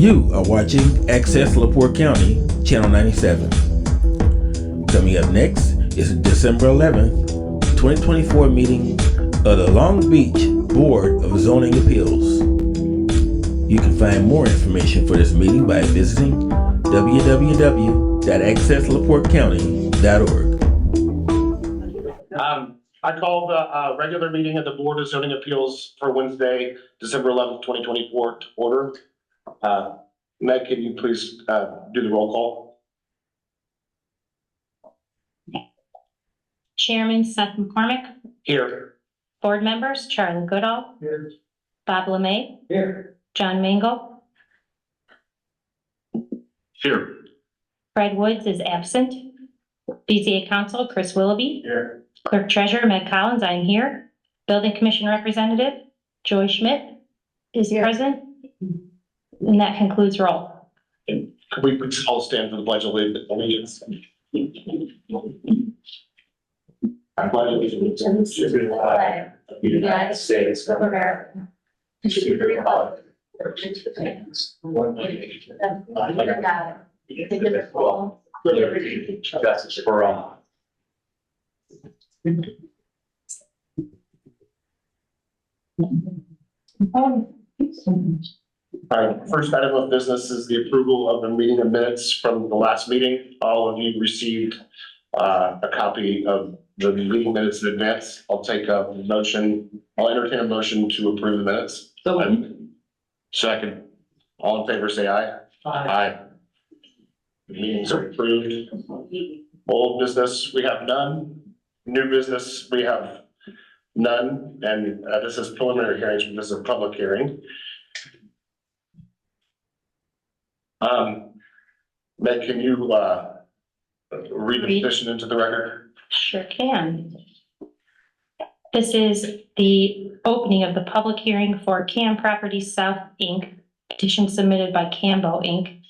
You are watching Access LaPorte County, Channel 97. Coming up next is the December 11th, 2024 meeting of the Long Beach Board of Zoning Appeals. You can find more information for this meeting by visiting www.accesslaportecounty.org. I call the regular meeting of the Board of Zoning Appeals for Wednesday, December 11th, 2024 to order. Meg, can you please do the roll call? Chairman Seth McCormick. Here. Board members Charlie Goodall. Here. Bob LeMay. Here. John Mango. Here. Fred Woods is absent. BZA Council Chris Willoughby. Here. Clerk Treasurer Meg Collins, I am here. Building Commission Representative Joy Schmidt is present. And that concludes roll. Could we please all stand for the Pledge of Allegiance? I pledge allegiance to the flag of the United States of America, and to the republic for which it stands, one nation, under God, indivisible, with liberty and justice for all. All right, first item of business is the approval of the meeting of minutes from the last meeting. All of you received a copy of the meeting minutes in advance. I'll take a motion. I'll entertain a motion to approve the minutes. Second. All in favor, say aye. Aye. The meetings are approved. Old business, we have none. New business, we have none. And this is preliminary hearings, but this is a public hearing. Meg, can you read the petition into the record? Sure can. This is the opening of the public hearing for Cam Properties South Inc. Petition submitted by Cambo Inc.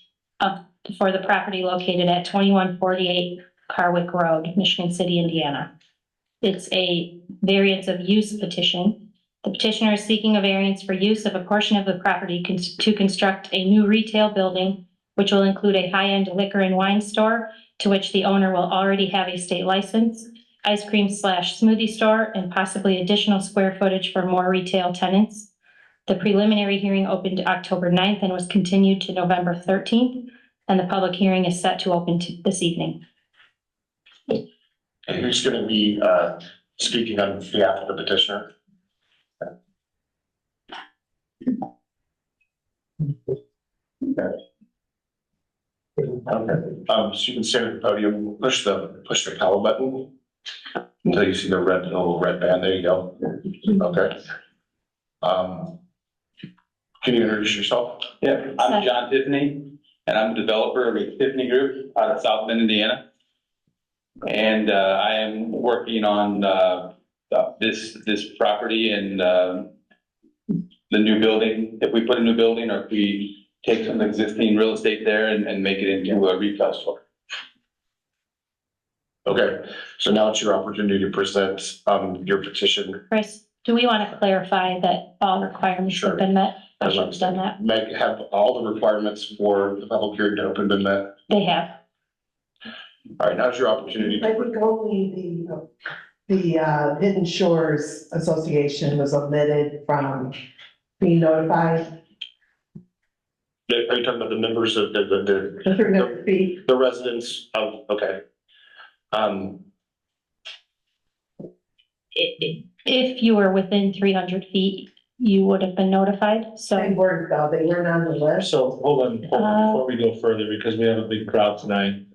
For the property located at 2148 Carwick Road, Michigan City, Indiana. It's a variance of use petition. The petitioner is seeking a variance for use of a portion of the property to construct a new retail building, which will include a high-end liquor and wine store, to which the owner will already have a state license, ice cream / smoothie store, and possibly additional square footage for more retail tenants. The preliminary hearing opened October 9th and was continued to November 13th, and the public hearing is set to open this evening. And who's going to be speaking on behalf of the petitioner? Okay. So you can stand at the podium, push the power button until you see the little red band. There you go. Okay. Can you introduce yourself? Yeah, I'm John Tiffany, and I'm the developer of the Tiffany Group out of South Bend, Indiana. And I am working on this property and the new building. If we put a new building, or if we take some existing real estate there and make it into a retail store. Okay, so now it's your opportunity to present your petition. Chris, do we want to clarify that all requirements have been met? I should have done that. Meg, have all the requirements for the public hearing to open been met? They have. All right, now's your opportunity. I think only the Hidden Shores Association was omitted from being notified. Are you talking about the members of The 300 feet. the residents of, okay. If you were within 300 feet, you would have been notified. They So weren't though, they weren't on the list. So hold on before we go further, because we have a big crowd tonight.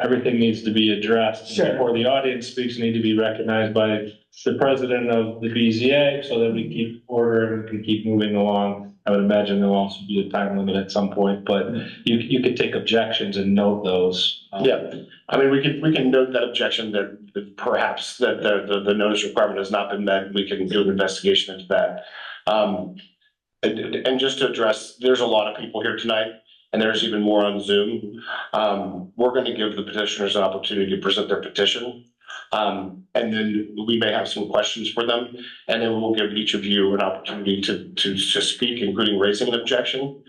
Everything needs to be addressed. Sure. Before the audience speaks, need to be recognized by the president of the BZA so that we keep order and can keep moving along. I would imagine there'll also be a time limit at some point, but you could take objections and note those. Yeah, I mean, we can note that objection that perhaps that the notice requirement has not been met. We can do an investigation into that. And just to address, there's a lot of people here tonight, and there's even more on Zoom. We're going to give the petitioners an opportunity to present their petition. And then we may have some questions for them, and then we'll give each of you an opportunity to speak, including raising an objection.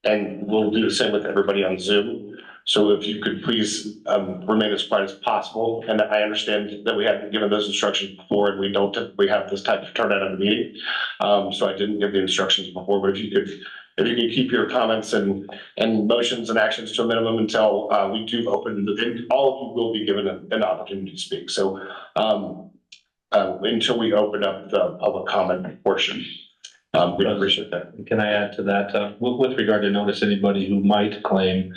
and we'll do the same with everybody on Zoom. So if you could please remain as quiet as possible. And I understand that we hadn't given those instructions before and we don't typically have this type of turnout in the meeting. So I didn't give the instructions before, but if you could keep your comments and motions and actions to a minimum until we do open, and all of you will be given an opportunity to speak. So until we open up the public comment portion. We appreciate that. Can I add to that, with regard to notice, anybody who might claim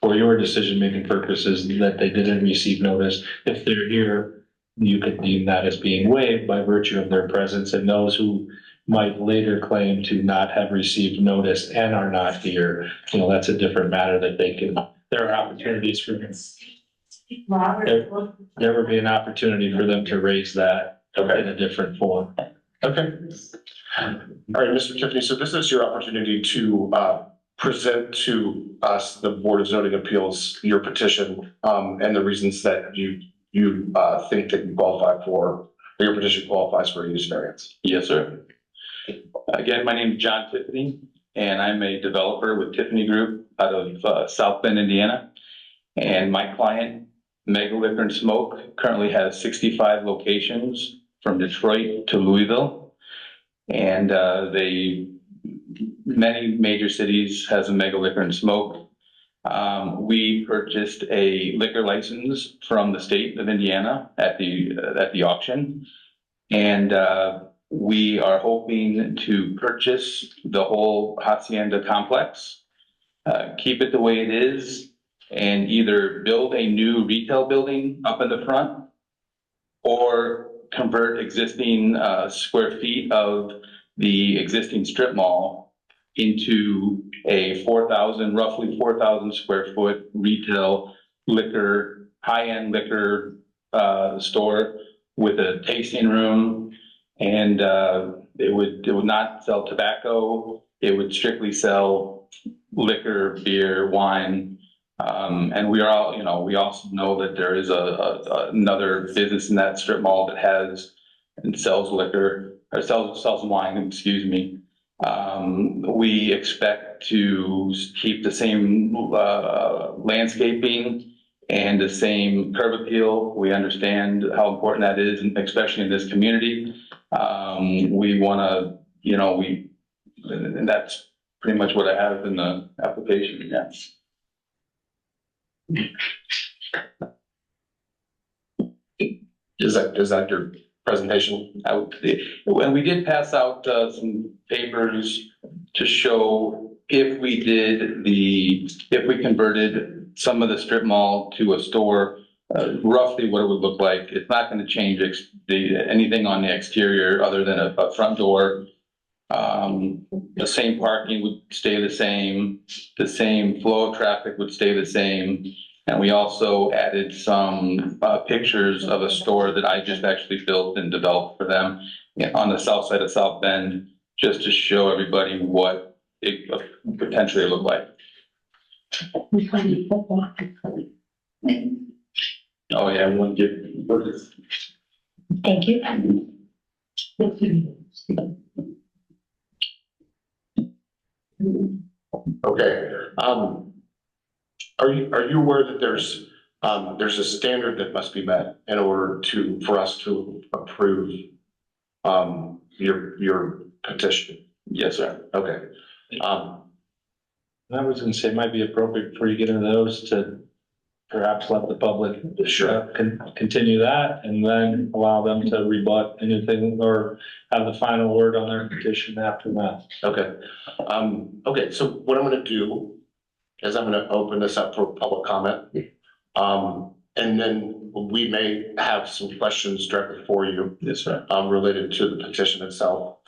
for your decision-making purposes that they didn't receive notice, if they're here, you could deem that as being waived by virtue of their presence, and those who might later claim to not have received notice and are not here, you know, that's a different matter that they can, there are opportunities for them. There will be an opportunity for them to raise that in a different form. Okay. All right, Mr. Tiffany, so this is your opportunity to present to us, the Board of Zoning Appeals, your petition and the reasons that you think that you qualify for, or your petition qualifies for a use variance. Yes, sir. Again, my name is John Tiffany, and I'm a developer with Tiffany Group out of South Bend, Indiana. And my client, Mega Liquor and Smoke, currently has 65 locations from Detroit to Louisville. And many major cities has a Mega Liquor and Smoke. We purchased a liquor license from the state of Indiana at the auction. And we are hoping to purchase the whole Hacienda complex, keep it the way it is, and either build a new retail building up in the front or convert existing square feet of the existing strip mall into a roughly 4,000 square foot retail liquor, high-end liquor store with a tasting room. And it would not sell tobacco. It would strictly sell liquor, beer, wine. And we also know that there is another business in that strip mall that has and sells liquor, or sells wine, excuse me. We expect to keep the same landscaping and the same curb appeal. We understand how important that is, especially in this community. We want to, and that's pretty much what I have in the application. Yes. Is that your presentation? And we did pass out some papers to show if we converted some of the strip mall to a store, roughly what it would look like. It's not going to change anything on the exterior other than a front door. The same parking would stay the same flow of traffic would stay the same. And we also added some pictures of a store that I just actually built and developed for them on the south side of South Bend, just to show everybody what it potentially looked like. Oh yeah, one give. Thank you. Okay. Are you aware that there's a standard that must be met in order for us to approve your petition? Yes, sir. Okay. I was gonna say it might be appropriate before you get into those to perhaps let the public Sure. continue that and then allow them to rebut anything or have the final word on their petition after that. Okay. Okay, so what I'm gonna do is I'm gonna open this up for public comment. And then we may have some questions directly for you. Yes, sir. Related to the petition itself.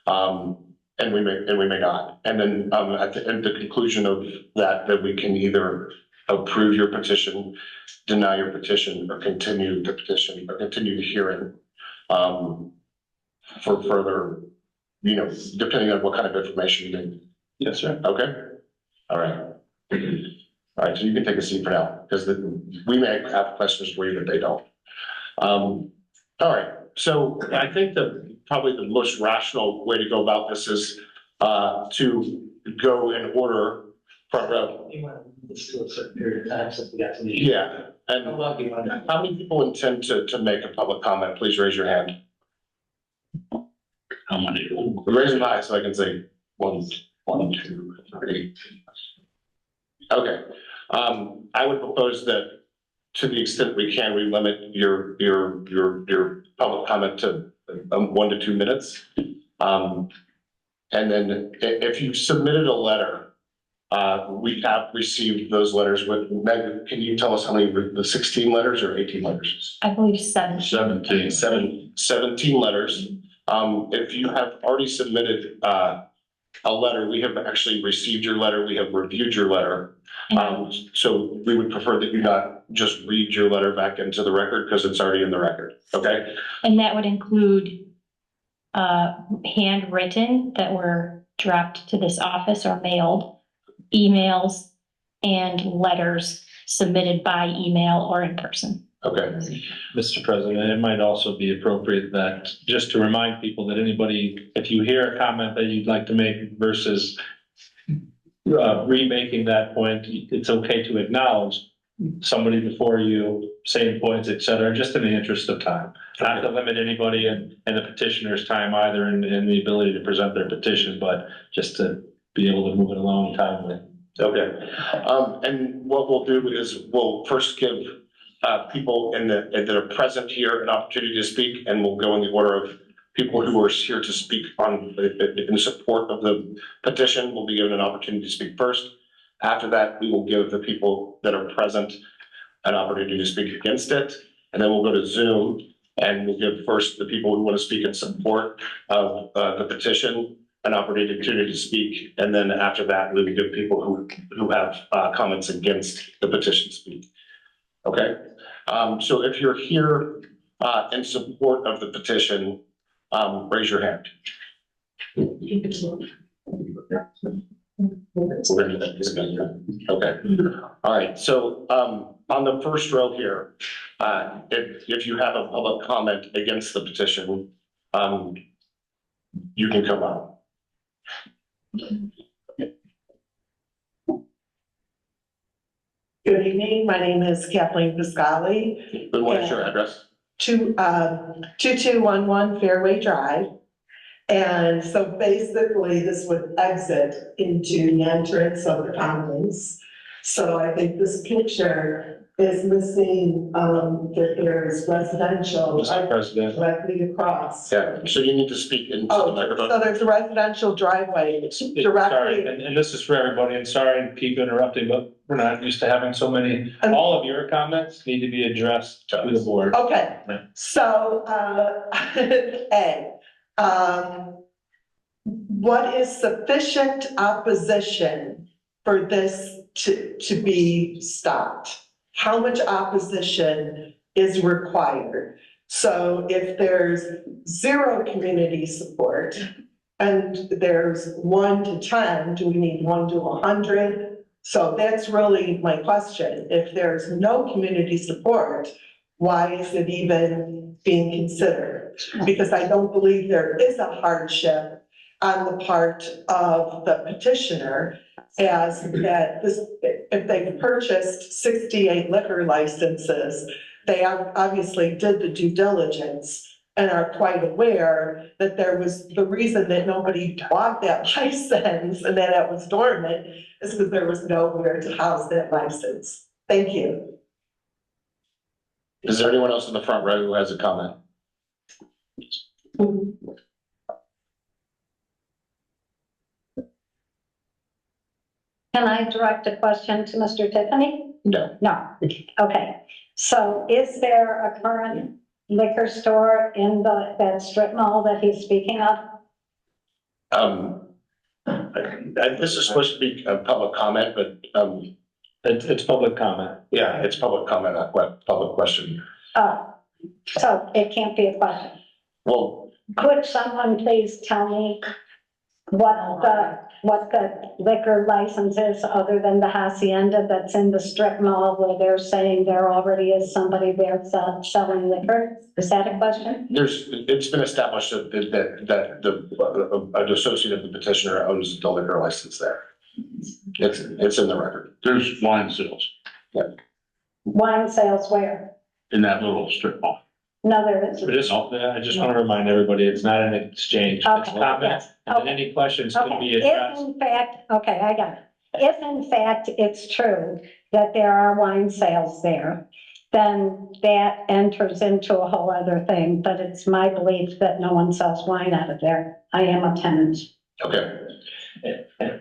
And we may not. And then at the conclusion of that we can either approve your petition, deny your petition, or continue the petition, or continue the hearing for further, depending on what kind of information you need. Yes, sir. Okay? All right. All right, so you can take a seat for now, because we may have questions for you, but they don't. All right, so I think probably the most rational way to go about this is to go in order front row. It's still a certain period of time since we got to the. Yeah, and how many people intend to make a public comment? Please raise your hand. How many? Raise them high so I can say one, two, three. Okay, I would propose that to the extent we can, we limit your public comment to 1 to 2 minutes. And then if you submitted a letter, we have received those letters with, Meg, can you tell us how many, the 16 letters or 18 letters? I believe 7. 17 letters. If you have already submitted, a letter, we have actually received your letter, we have reviewed your letter. So we would prefer that you not just read your letter back into the record because it's already in the record, okay? And that would include handwritten that were dropped to this office or mailed, emails, and letters submitted by email or in person. Okay, Mr. President, it might also be appropriate that, just to remind people that anybody, if you hear a comment that you'd like to make versus remaking that point, it's okay to acknowledge somebody before you, same points, et cetera, just in the interest of time. Not to limit anybody and the petitioner's time either in the ability to present their petition, but just to be able to move it along timely. okay. And what we'll do is we'll first give people that are present here an opportunity to speak, and we'll go in the order of people who are here to speak in support of the petition will be given an opportunity to speak first. After that, we will give the people that are present an opportunity to speak against it. And then we'll go to Zoom and we'll give first the people who want to speak in support of the petition an opportunity to speak. And then after that, we will give people who have comments against the petition speak. Okay, so if you're here in support of the petition, raise your hand. Okay, all right, so on the first row here, if you have a public comment against the petition, you can come up. Good evening, my name is Kathleen Piscali, But what is your address? 2211 Fairway Drive. And so basically this would exit into the entrance of the commons. So I think this picture is missing, that there's residential Mr. President, directly across. Yeah, so you need to speak into the Oh, microphone. so there's a residential driveway sorry, directly. and this is for everybody, and sorry to keep interrupting, but we're not used to having so many. All of your comments need to be addressed to the board. Okay, so, A, what is sufficient opposition for this to be stopped? How much opposition is required? So if there's 0 community support and there's 1 to 10, do we need 1 to 100? So that's really my question. If there's no community support, why is it even being considered? Because I don't believe there is a hardship on the part of the petitioner, as that this, if they've purchased 68 liquor licenses, they obviously did the due diligence and are quite aware that there was, the reason that nobody bought that license and that it was dormant is because there was nowhere to house that license. Thank you. Is there anyone else in the front row who has a comment? Can I direct a question to Mr. Tiffany? No. No. Okay. So is there a current liquor store in that strip mall that he's speaking of? This is supposed to be a public comment, but, It's public comment. yeah, it's public comment, not public question. So it can't be a question. Well, Could someone please tell me what the liquor license is other than the hacienda that's in the strip mall where they're saying there already is somebody there selling liquor? Is that a question? it's been established that an associate of the petitioner owns the liquor license there. It's in the record. There's wine sales Wine sales where? in that little strip mall. No, there isn't. I just want to remind everybody, it's not an exchange. It's Okay, comment, yes, and then okay. any questions can be Okay, if addressed. in fact, okay, I got it. If in fact it's true that there are wine sales there, then that enters into a whole other thing, but it's my belief that no one sells wine out of there. I am a tenant. Okay,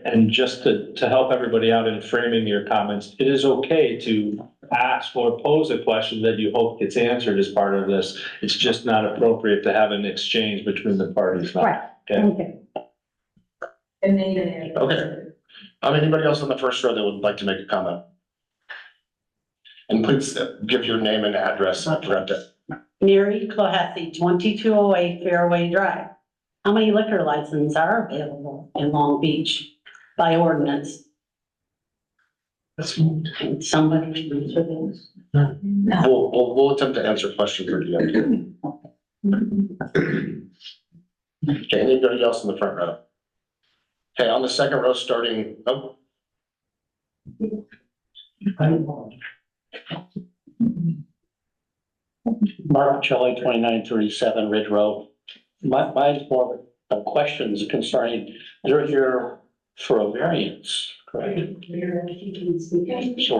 And just to help everybody out in framing your comments, it is okay to ask or pose a question that you hope gets answered as part of this. It's just not appropriate to have an exchange between the parties. Right, thank you. okay. Anybody else on the first row that would like to make a comment? And please give your name and address. I forgot that. Mary Cohasset, 2208 Fairway Drive. How many liquor licenses are available in Long Beach by ordinance? Can somebody answer this? We'll attempt to answer questions at the end. Okay, anybody else in the front row? Okay, on the second row, starting, oh, Mark Celli, 2937 Ridge Road. Mine's more of questions concerning, they're here for a variance, correct? So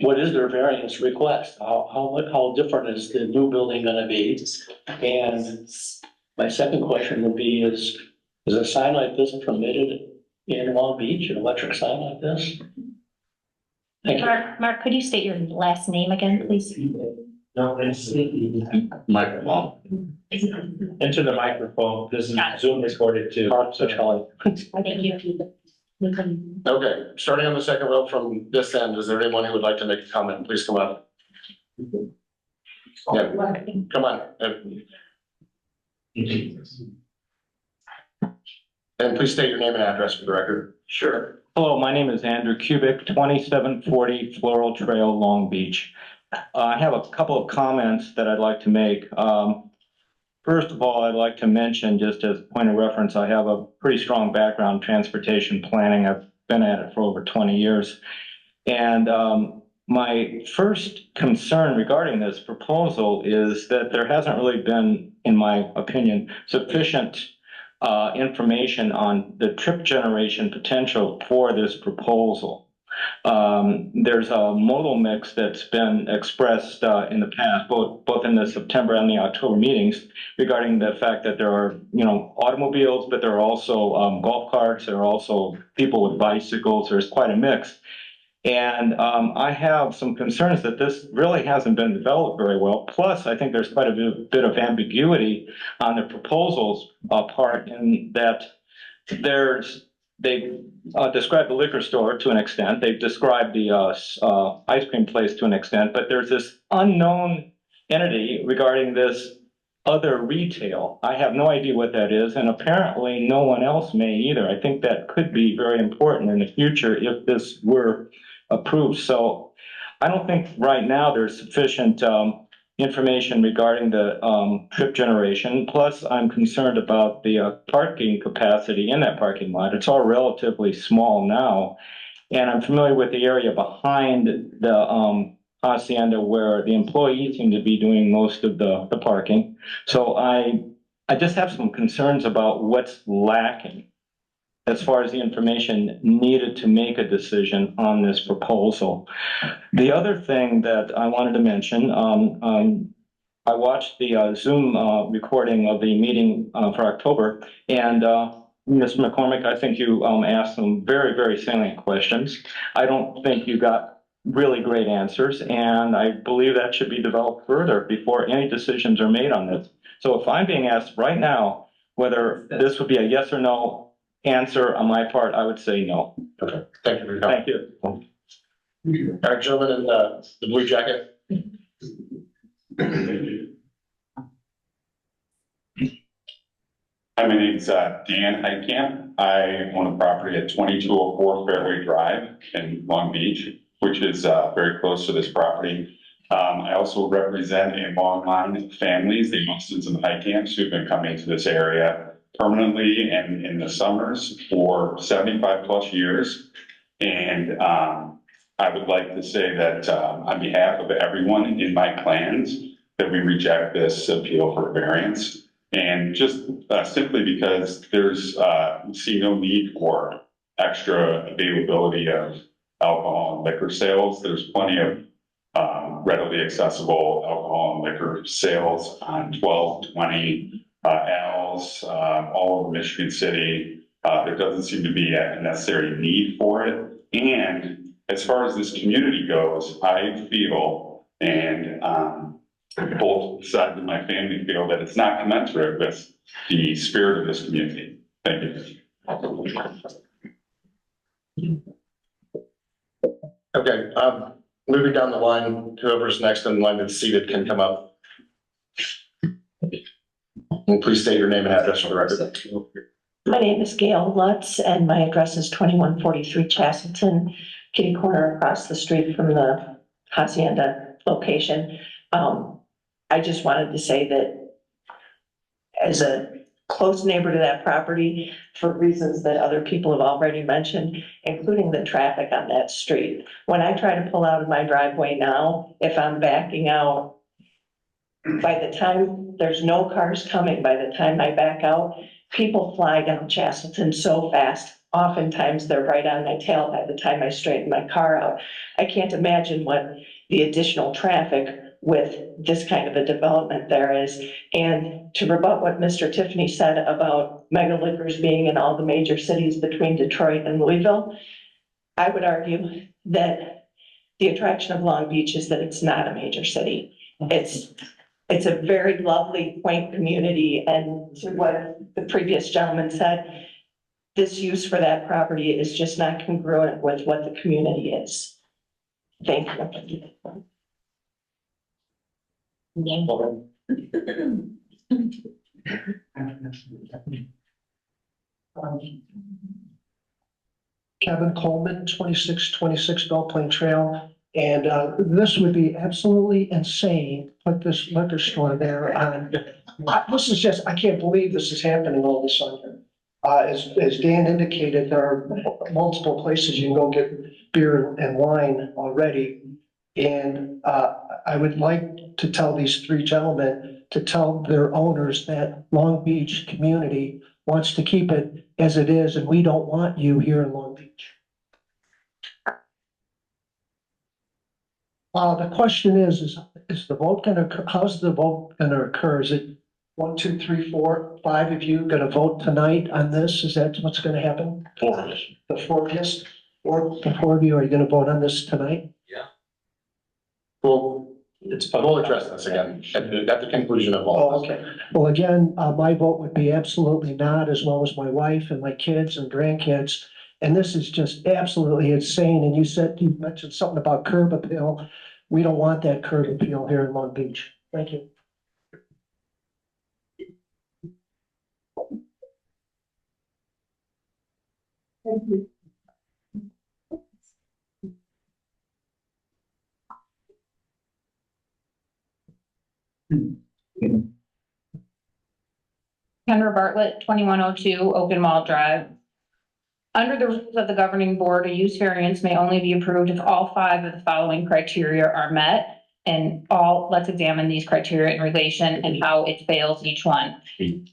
what is their variance request? How different is the new building gonna be? And my second question would be, is a sign like this permitted in Long Beach, an electric sign like this? Thank you. Mark, could you state your last name again, please? Microphone. Enter the microphone. This is Zoom recorded too. Mark Celli. Thank you. okay, starting on the second row from this end, is there anyone who would like to make a comment? Please come up. Yeah, come on. And please state your name and address for the record. Sure. Hello, my name is Andrew Kubik, 2740 Floral Trail, Long Beach. I have a couple of comments that I'd like to make. First of all, I'd like to mention, just as a point of reference, I have a pretty strong background in transportation planning. I've been at it for over 20 years. And my first concern regarding this proposal is that there hasn't really been, in my opinion, sufficient information on the trip generation potential for this proposal. There's a modal mix that's been expressed in the past, both in the September and the October meetings, regarding the fact that there are, automobiles, but there are also golf carts, there are also people with bicycles. There's quite a mix. And I have some concerns that this really hasn't been developed very well. Plus, I think there's quite a bit of ambiguity on the proposals part, in that they've described the liquor store to an extent. They've described the ice cream place to an extent, but there's this unknown entity regarding this other retail. I have no idea what that is, and apparently no one else may either. I think that could be very important in the future if this were approved. So I don't think right now there's sufficient information regarding the trip generation. Plus, I'm concerned about the parking capacity in that parking lot. It's all relatively small now. And I'm familiar with the area behind the hacienda where the employees seem to be doing most of the parking. So I just have some concerns about what's lacking as far as the information needed to make a decision on this proposal. The other thing that I wanted to mention, I watched the Zoom recording of the meeting for October, and Ms. McCormick, I think you asked some very, very salient questions. I don't think you got really great answers, and I believe that should be developed further before any decisions are made on this. So if I'm being asked right now whether this would be a yes or no answer on my part, I would say no. Okay, thank you for your comment. Thank you. All right, gentleman in the blue jacket. Hi, my name's Dan Heitkamp. I own a property at 2204 Fairway Drive in Long Beach, which is very close to this property. I also represent a long line of families, the Munstons and the Heitkamps, who've been coming to this area permanently and in the summers for 75+ years. And I would like to say that on behalf of everyone in my clans, that we reject this appeal for variance. And just simply because we see no need for extra availability of alcohol and liquor sales. There's plenty of readily accessible alcohol and liquor sales on 12, 20 L's, all over Michigan City. There doesn't seem to be a necessary need for it. And as far as this community goes, I feel, and both sides of my family feel, that it's not commensurate with the spirit of this community. Thank you. Okay, moving down the line, whoever's next in line that's seated can come up. And please state your name and address for the record. My name is Gail Lutz and my address is 2143 Chastleton, kitty corner across the street from the Hacienda location. I just wanted to say that as a close neighbor to that property, for reasons that other people have already mentioned, including the traffic on that street. When I try to pull out of my driveway now, if I'm backing out, by the time there's no cars coming, by the time I back out, people fly down Chastleton so fast. Oftentimes they're right on my tail by the time I straighten my car out. I can't imagine what the additional traffic with this kind of a development there is. And to rebut what Mr. Tiffany said about mega liquors being in all the major cities between Detroit and Louisville, I would argue that the attraction of Long Beach is that it's not a major city. It's a very lovely, quaint community. And to what the previous gentleman said, this use for that property is just not congruent with what the community is. Thank you. Kevin Coleman, 2626 Belle Plaine Trail. And this would be absolutely insane, to put this liquor store there on. This is just, I can't believe this is happening all of a sudden. As Dan indicated, there are multiple places you can go get beer and wine already. And I would like to tell these three gentlemen to tell their owners that Long Beach community wants to keep it as it is, and we don't want you here in Long Beach. The question is the vote gonna, how's the vote gonna occur? Is it 1, 2, 3, 4, 5 of you gonna vote tonight on this? Is that what's gonna happen? 4 of us. The 4 of us, or the 4 of you, are you gonna vote on this tonight? We'll address this again at the conclusion of all. Oh, okay. Well, again, my vote would be absolutely not, as well as my wife and my kids and grandkids. And this is just absolutely insane. And you mentioned something about curb appeal. We don't want that curb appeal here in Long Beach. Thank you. Thank you. Kendra Bartlett, 2102 Oaken Mall Drive. Under the rules of the governing board, a use variance may only be approved if all 5 of the following criteria are met. And let's examine these criteria in relation and how it fails each one.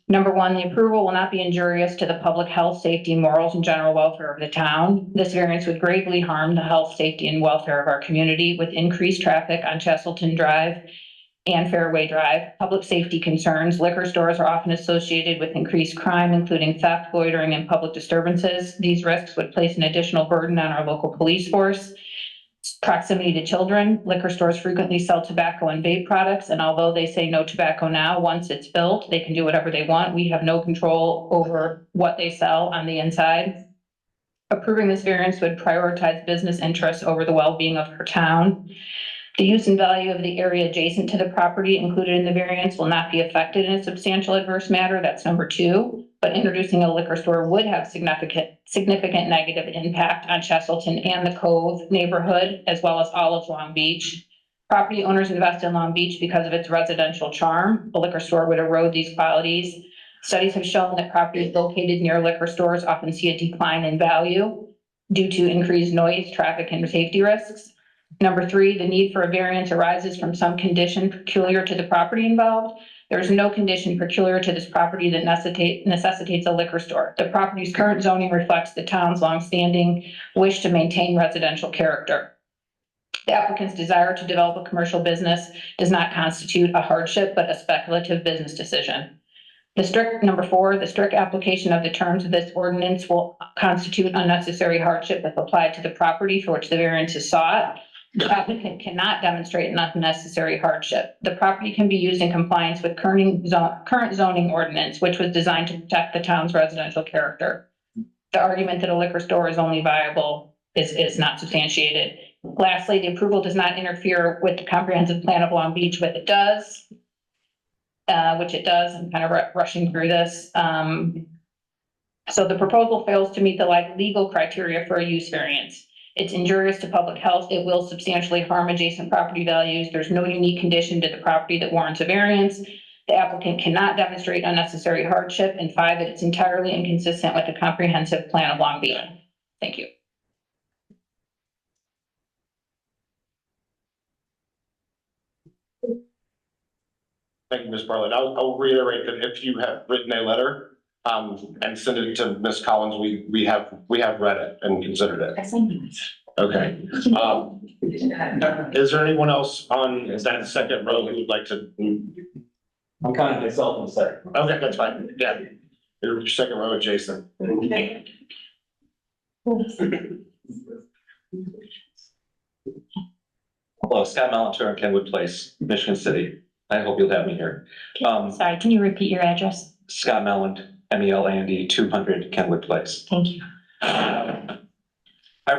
Number 1, the approval will not be injurious to the public health, safety, morals, and general welfare of the town. This variance would greatly harm the health, safety, and welfare of our community with increased traffic on Chastleton Drive and Fairway Drive. Public safety concerns. Liquor stores are often associated with increased crime, including theft, loitering, and public disturbances. These risks would place an additional burden on our local police force. Proximity to children. Liquor stores frequently sell tobacco and vape products, and although they say no tobacco now, once it's built, they can do whatever they want. We have no control over what they sell on the inside. Approving this variance would prioritize business interests over the well-being of our town. The use and value of the area adjacent to the property included in the variance will not be affected in a substantial adverse matter. That's number 2. But introducing a liquor store would have significant negative impact on Chastleton and the Cove neighborhood, as well as all of Long Beach. Property owners invest in Long Beach because of its residential charm. A liquor store would erode these qualities. Studies have shown that properties located near liquor stores often see a decline in value due to increased noise, traffic, and safety risks. Number three, the need for a variance arises from some condition peculiar to the property involved. There is no condition peculiar to this property that necessitates a liquor store. The property's current zoning reflects the town's longstanding wish to maintain residential character. The applicant's desire to develop a commercial business does not constitute a hardship, but a speculative business decision. Number four, the strict application of the terms of this ordinance will constitute unnecessary hardship if applied to the property for which the variance is sought. The applicant cannot demonstrate an unnecessary hardship. The property can be used in compliance with current zoning ordinance, which was designed to protect the town's residential character. The argument that a liquor store is only viable is not substantiated. Lastly, the approval does not interfere with the comprehensive plan of Long Beach, which it does. I'm kind of rushing through this. So the proposal fails to meet the legal criteria for a use variance. It's injurious to public health. It will substantially harm adjacent property values. There's no unique condition to the property that warrants a variance. The applicant cannot demonstrate unnecessary hardship. And five, that it's entirely inconsistent with the comprehensive plan of Long Beach. Thank you. Thank you, Ms. Bartlett. I'll reiterate that if you have written a letter and send it to Ms. Collins, we have read it and considered it. Okay. Is there anyone else on that second row who would like to? I'm kind of myself in a second. Okay, that's fine. Yeah. Your second row adjacent. Hello, Scott Malantur, Kenwood Place, Michigan City. I hope you'll have me here. Sorry, can you repeat your address? Scott Meland, MELAND, 200 Kenwood Place. Thank you. I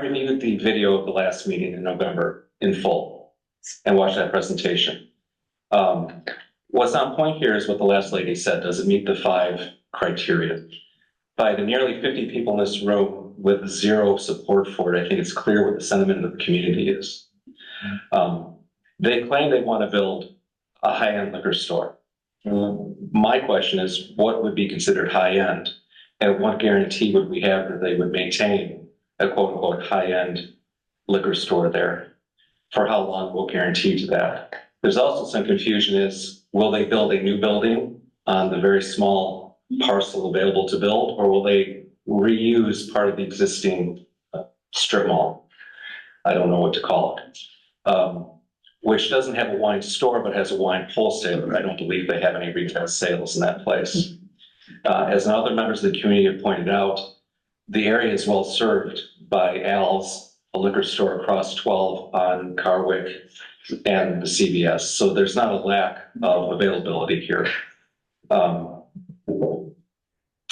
reviewed the video of the last meeting in November in full and watched that presentation. What's on point here is what the last lady said. Does it meet the 5 criteria? By the nearly 50 people in this room with zero support for it, I think it's clear what the sentiment of the community is. They claim they want to build a high-end liquor store. My question is, what would be considered high-end? And what guarantee would we have that they would maintain a quote-unquote high-end liquor store there? For how long will guarantee to that? There's also some confusion is, will they build a new building on the very small parcel available to build, or will they reuse part of the existing strip mall? I don't know what to call it. Which doesn't have a wine store, but has a wine wholesaler. I don't believe they have any retail sales in that place. As other members of the community have pointed out, the area is well served by Al's, a liquor store across 12 on Carwick and the CVS. So there's not a lack of availability here. I don't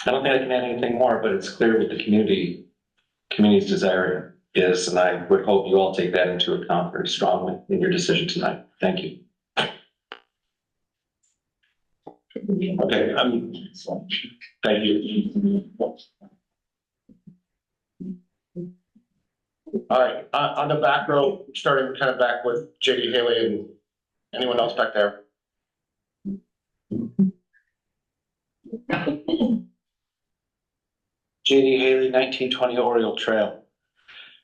think I can add anything more, but it's clear what the community's desire is, and I would hope you all take that into account very strongly in your decision tonight. Thank you. Okay, thank you. All right, on the back row, starting kind of back with JD Haley and anyone else back there? JD Haley, 1920 Oriole Trail.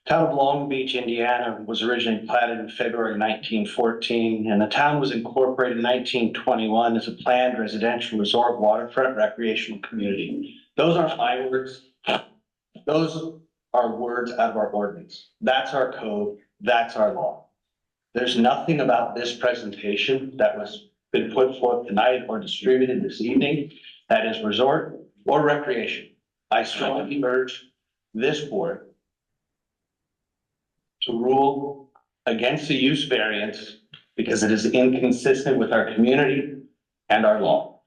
Town of Long Beach, Indiana was originally platted in February 1914, and the town was incorporated in 1921 as a planned residential resort waterfront recreational community. Those aren't my words. Those are words out of our ordinance. That's our code. That's our law. There's nothing about this presentation that was been put forth tonight or distributed this evening that is resort or recreation. I strongly urge this board to rule against the use variance because it is inconsistent with our community and our law.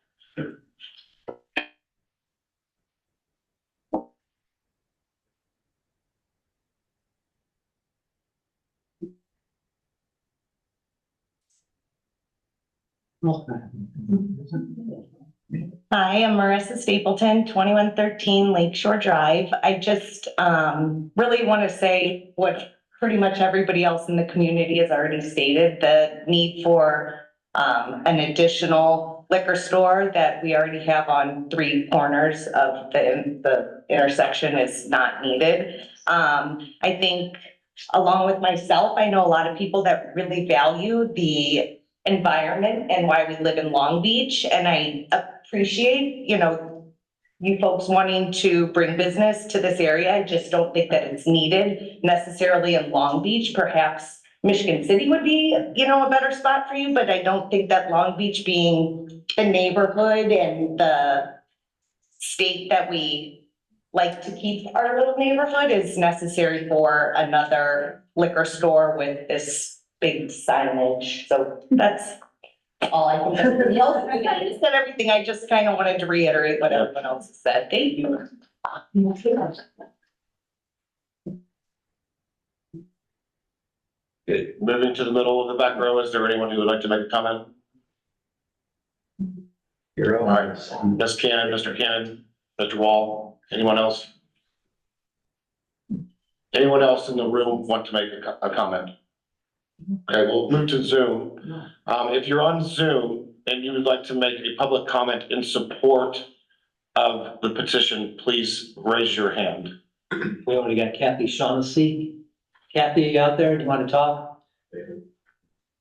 Hi, I'm Marissa Stapleton, 2113 Lakeshore Drive. I just really want to say what pretty much everybody else in the community has already stated, the need for an additional liquor store that we already have on 3 corners of the intersection is not needed. I think along with myself, I know a lot of people that really value the environment and why we live in Long Beach. And I appreciate, you know, you folks wanting to bring business to this area. I just don't think that it's needed necessarily in Long Beach. Perhaps Michigan City would be, you know, a better spot for you, but I don't think that Long Beach being the neighborhood and the state that we like to keep our little neighborhood is necessary for another liquor store with this big signage. So that's all I think. Everybody else, you guys said everything. I just kind of wanted to reiterate what everyone else has said. Thank you. Okay, moving to the middle of the back row, is there anyone who would like to make a comment? You're All right, Ms. Cannon, Mr. Cannon, Mr. Wall, anyone else? Anyone else in the room want to make a comment? Okay, we'll move to Zoom. If you're on Zoom and you would like to make a public comment in support of the petition, please raise your hand. We already got Kathy Shaughnessy. Kathy, you out there? Do you want to talk?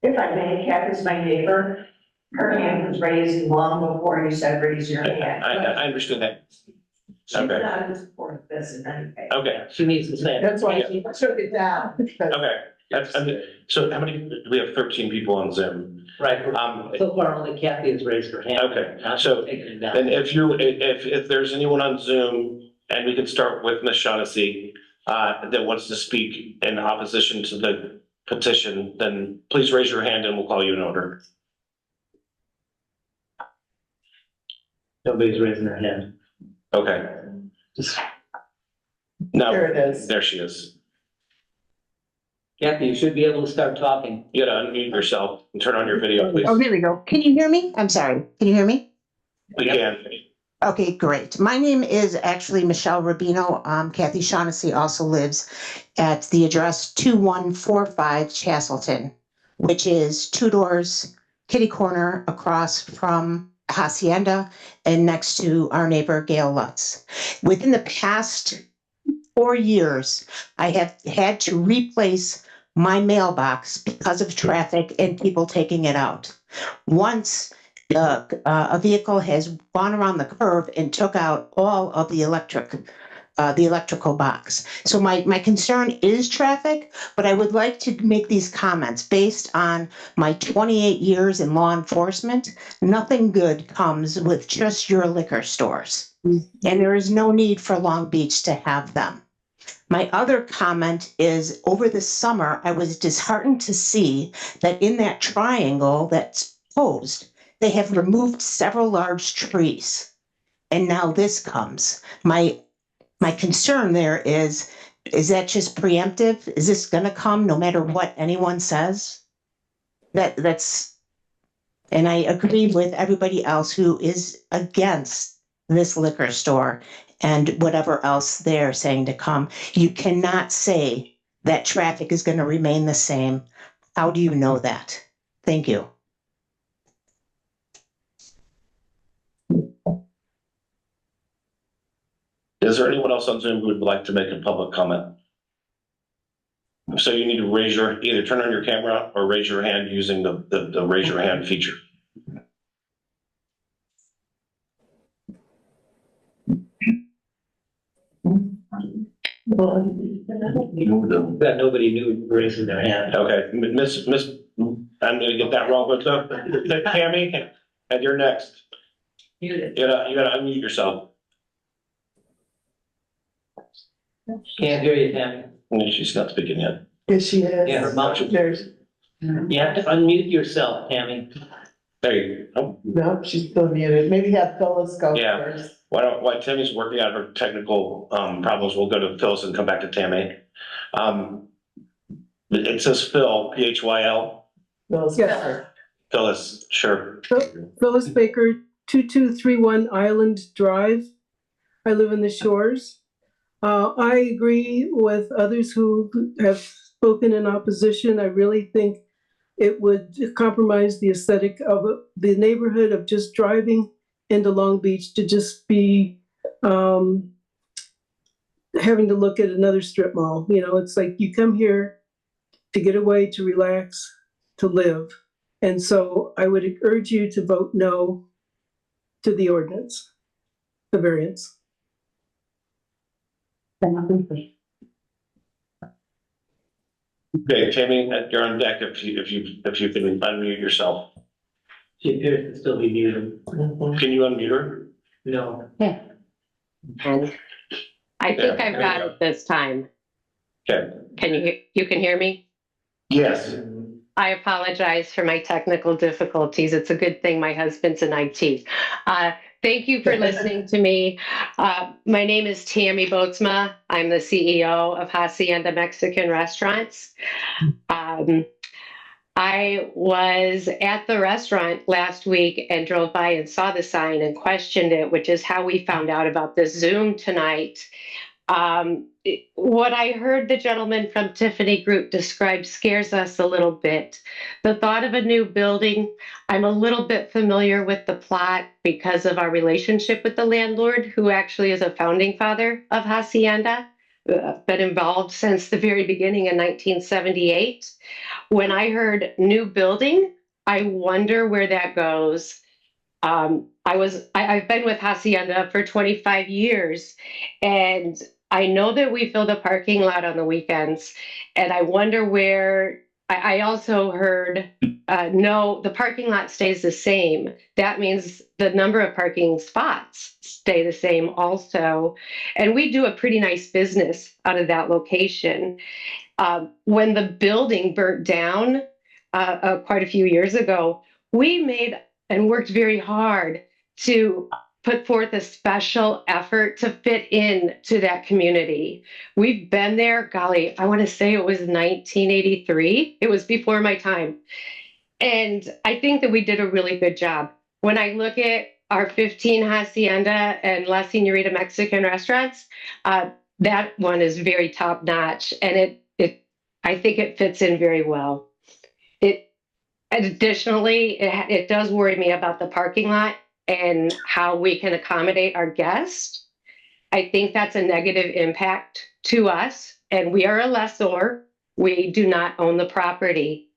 If I may, Kathy's my neighbor. Her hand was raised long before you said raise your hand. I understood that. She's Okay. not in support of this in any case. Okay, She needs to say. That's why she took it down. okay. So how many, we have 13 people on Zoom. Right. So far, only Kathy has raised her hand. Okay, I'm so taking it down. then if there's anyone on Zoom, and we can start with Ms. Shaughnessy, that wants to speak in opposition to the petition, then please raise your hand and we'll call you in order. Nobody's raising their hand. Okay. No, There it is. there she is. Kathy, you should be able to start talking. You gotta unmute yourself and turn on your video, please. Oh, here we go. Can you hear me? I'm sorry. Can you hear me? We can. Okay, great. My name is actually Michelle Rubino. Kathy Shaughnessy also lives at the address 2145 Chastleton, which is 2 doors, kitty corner across from Hacienda and next to our neighbor Gail Lutz. Within the past 4 years, I have had to replace my mailbox because of traffic and people taking it out. Once a vehicle has gone around the curve and took out all of the electrical box. So my concern is traffic, but I would like to make these comments based on my 28 years in law enforcement. Nothing good comes with just your liquor stores, and there is no need for Long Beach to have them. My other comment is over the summer, I was disheartened to see that in that triangle that's posed, they have removed several large trees. And now this comes. My concern there is that just preemptive? Is this going to come no matter what anyone says? That's, and I agree with everybody else who is against this liquor store and whatever else they're saying to come. You cannot say that traffic is going to remain the same. How do you know that? Thank you. Is there anyone else on Zoom who would like to make a public comment? So you need to either turn on your camera or raise your hand using the raise your hand feature. That nobody knew raising their hand. Okay, Miss, I'm gonna get that wrong, but Tammy, and you're next. You gotta unmute yourself. Can't hear you, Tammy. She's not speaking yet. Yes, she is. Yeah, her mouth. There's, You have to unmute yourself, Tammy. There you go. no, she's still muted. Maybe have Phyllis go Yeah. first. While Tammy's working out her technical problems, we'll go to Phyllis and come back to Tammy. It says Phil, P-H-Y-L. Phyllis Yes. Baker. Phyllis, sure. Phyllis Baker, 2231 Island Drive. I live in the Shores. I agree with others who have spoken in opposition. I really think it would compromise the aesthetic of the neighborhood of just driving into Long Beach to just be having to look at another strip mall. You know, it's like you come here to get away, to relax, to live. And so I would urge you to vote no to the ordinance, the variance. Okay, Tammy, you're on deck if you can unmute yourself. She appears to still be muted. Can you unmute her? No. And I think I've got it this time. Okay. You can hear me? Yes. I apologize for my technical difficulties. It's a good thing my husband's in IT. Thank you for listening to me. My name is Tammy Boatsma. I'm the CEO of Hacienda Mexican Restaurants. I was at the restaurant last week and drove by and saw the sign and questioned it, which is how we found out about this Zoom tonight. What I heard the gentleman from Tiffany Group describe scares us a little bit. The thought of a new building, I'm a little bit familiar with the plot because of our relationship with the landlord, who actually is a founding father of Hacienda, been involved since the very beginning in 1978. When I heard new building, I wonder where that goes. I've been with Hacienda for 25 years, and I know that we fill the parking lot on the weekends, and I wonder where. I also heard, no, the parking lot stays the same. That means the number of parking spots stay the same also. And we do a pretty nice business out of that location. When the building burnt down quite a few years ago, we made and worked very hard to put forth a special effort to fit in to that community. We've been there, golly, I want to say it was 1983. It was before my time. And I think that we did a really good job. When I look at our 15 Hacienda and La Señorita Mexican restaurants, that one is very top notch. And I think it fits in very well. Additionally, it does worry me about the parking lot and how we can accommodate our guests. I think that's a negative impact to us, and we are a lessor. We do not own the property.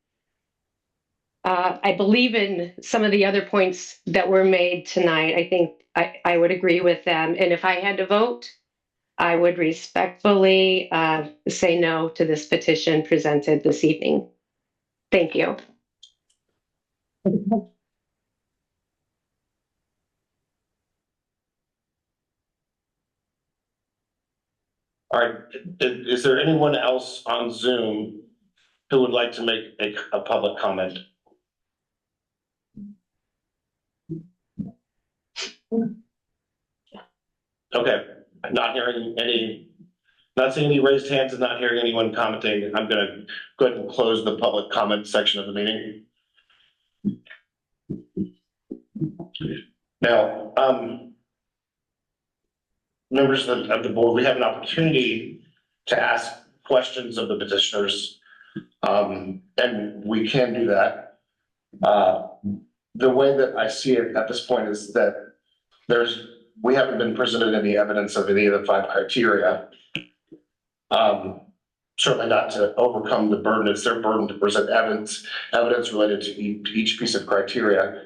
I believe in some of the other points that were made tonight. I think I would agree with them. And if I had to vote, I would respectfully say no to this petition presented this evening. Thank you. All right, is there anyone else on Zoom who would like to make a public comment? Okay, not seeing any raised hands and not hearing anyone commenting. I'm gonna go ahead and close the public comment section of the meeting. Now, members of the board, we have an opportunity to ask questions of the petitioners, and we can do that. The way that I see it at this point is that we haven't been presented any evidence of any of the 5 criteria. Certainly not to overcome the burden. It's their burden to present evidence related to each piece of criteria.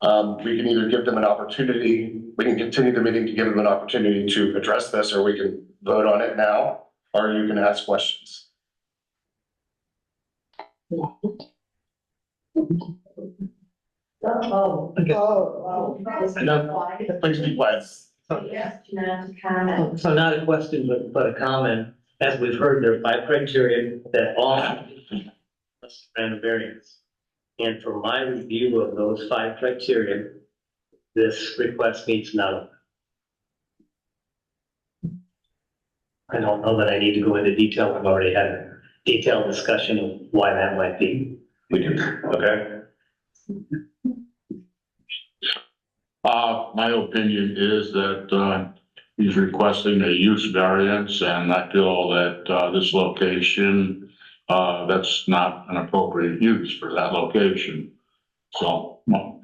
We can either give them an opportunity, we can continue the meeting to give them an opportunity to address this, or we can vote on it now, or you can ask questions. Please be quiet. So not a question, but a comment. As we've heard, there are 5 criteria that all must grant a variance. And from my review of those 5 criteria, this request meets none of them. I don't know that I need to go into detail. I've already had a detailed discussion of why that might be. We do, okay. My opinion is that he's requesting a use variance, and I feel that this location that's not an appropriate use for that location. So, well,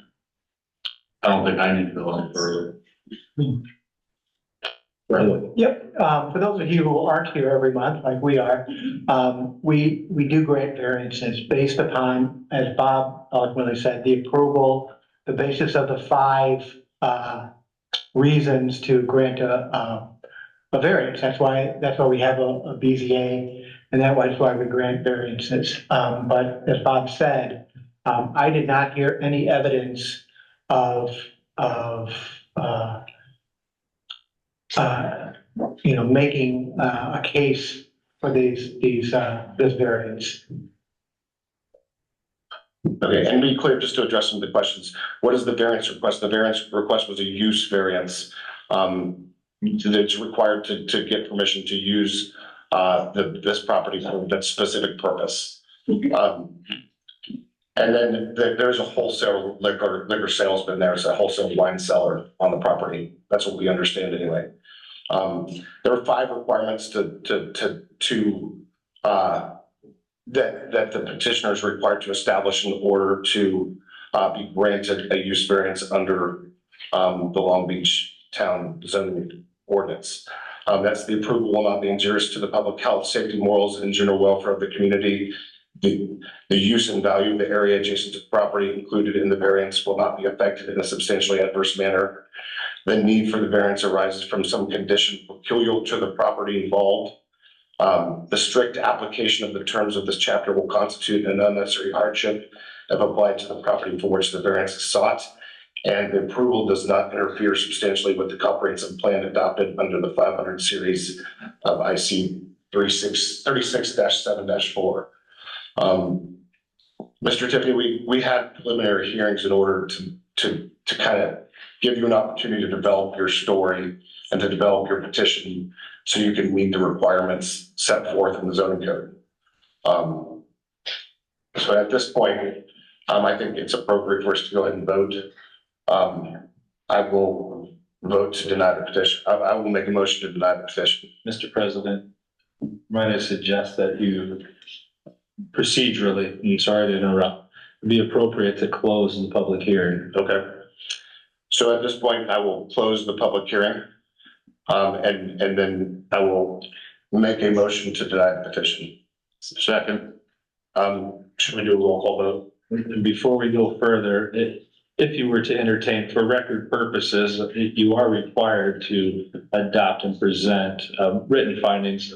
I don't think I need to go any further. Yep, for those of you who aren't here every month, like we are, we do grant variances based upon, as Bob eloquently said, the approval, the basis of the 5 reasons to grant a variance. That's why we have a BZA, and that's why we grant variances. But as Bob said, I did not hear any evidence of making a case for this variance. Okay, and be clear, just to address some of the questions, what is the variance request? The variance request was a use variance. It's required to get permission to use this property for that specific purpose. And then there's a wholesale liquor salesman there. It's a wholesale wine cellar on the property. That's what we understand anyway. There are 5 requirements that the petitioner is required to establish in order to be granted a use variance under the Long Beach Town zoning ordinance. That's the approval will not be injurious to the public health, safety, morals, and general welfare of the community. The use and value of the area adjacent to the property included in the variance will not be affected in a substantially adverse manner. The need for the variance arises from some condition peculiar to the property involved. The strict application of the terms of this chapter will constitute an unnecessary hardship if applied to the property for which the variance is sought. And the approval does not interfere substantially with the comprehensive plan adopted under the 500 series of IC 36-7-4. Mr. Tiffany, we had preliminary hearings in order to kind of give you an opportunity to develop your story and to develop your petition so you can meet the requirements set forth in the zoning code. So at this point, I think it's appropriate for us to go ahead and vote. I will vote to deny the petition. I will make a motion to deny the petition. Mr. President, might I suggest that you procedurally, I'm sorry to interrupt, it'd be appropriate to close the public hearing. Okay. So at this point, I will close the public hearing. And then I will make a motion to deny the petition. Second. Should we do a roll call vote? And before we go further, if you were to entertain, for record purposes, you are required to adopt and present written findings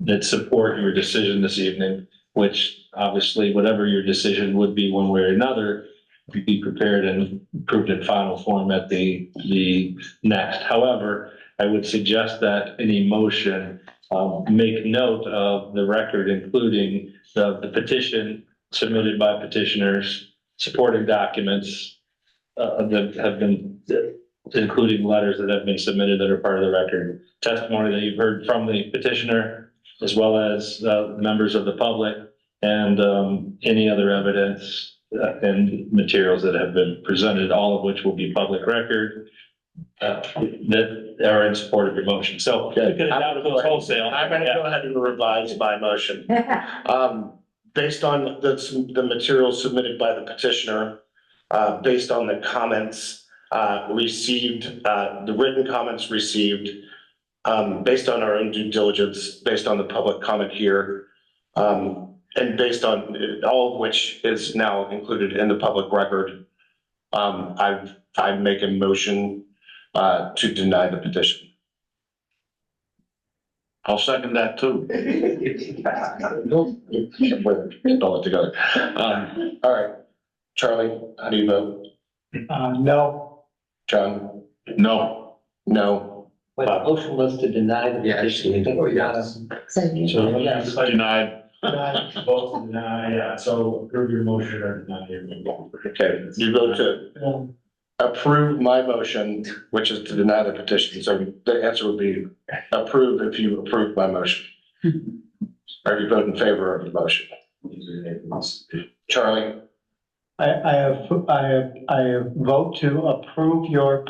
that support your decision this evening, which obviously whatever your decision would be one way or another, be prepared and approved in final form at the next. However, I would suggest that any motion make note of the record, including the petition submitted by petitioners, supporting documents that have been, including letters that have been submitted that are part of the record, testimony that you've heard from the petitioner, as well as members of the public, and any other evidence and materials that have been presented, all of which will be public record that are in support of your motion. So get it down to those wholesale. I'm going to go ahead and revise my motion. Based on the materials submitted by the petitioner, based on the comments received, the written comments received, based on our own due diligence, based on the public comment here, and based on all of which is now included in the public record, I make a motion to deny the petition. I'll second that too. All it together. All right, Charlie, how do you vote? No. John? No. No. But the motion was to deny the petition. So Denied. both deny, yeah, so approve your motion or deny your motion. Okay, you vote to approve my motion, which is to deny the petition. So the answer would be approve if you approve my motion. Or if you vote in favor of the motion. Charlie? I vote to approve your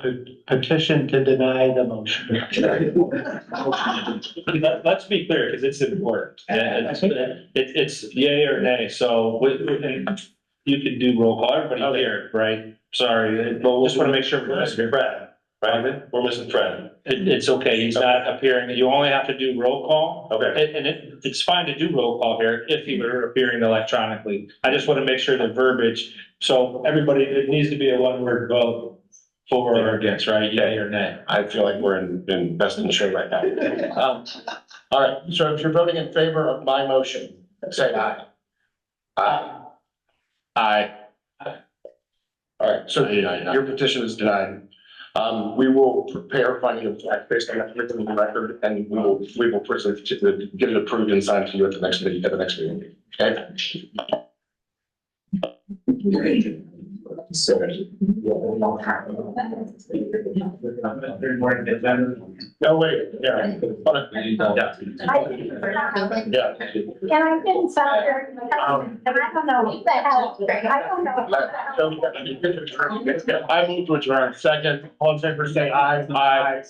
petition to deny the motion. Let's be clear, because it's important. And it's yay or nay, so and you can do roll call, everybody here, right? Sorry, just want to make sure we're missing Fred, right? We're missing Fred. It's okay, he's not appearing, you only have to do roll call. Okay. And it's fine to do roll call here if you were appearing electronically. I just want to make sure the verbiage, so everybody, it needs to be a one-word vote for or against, right? Yay or nay. I feel like we're in best in show right now. All right, so if you're voting in favor of my motion, say aye. Aye. Aye. All right, so your petition is denied. We will prepare finding of fact based on that written in the record, and we will present get it approved and signed to you at the next meeting, okay? No, wait, yeah. Yeah. And I didn't sound very, and I don't know what the hell, I don't know. I move to adjourn. Second, all in favor, say aye. Aye.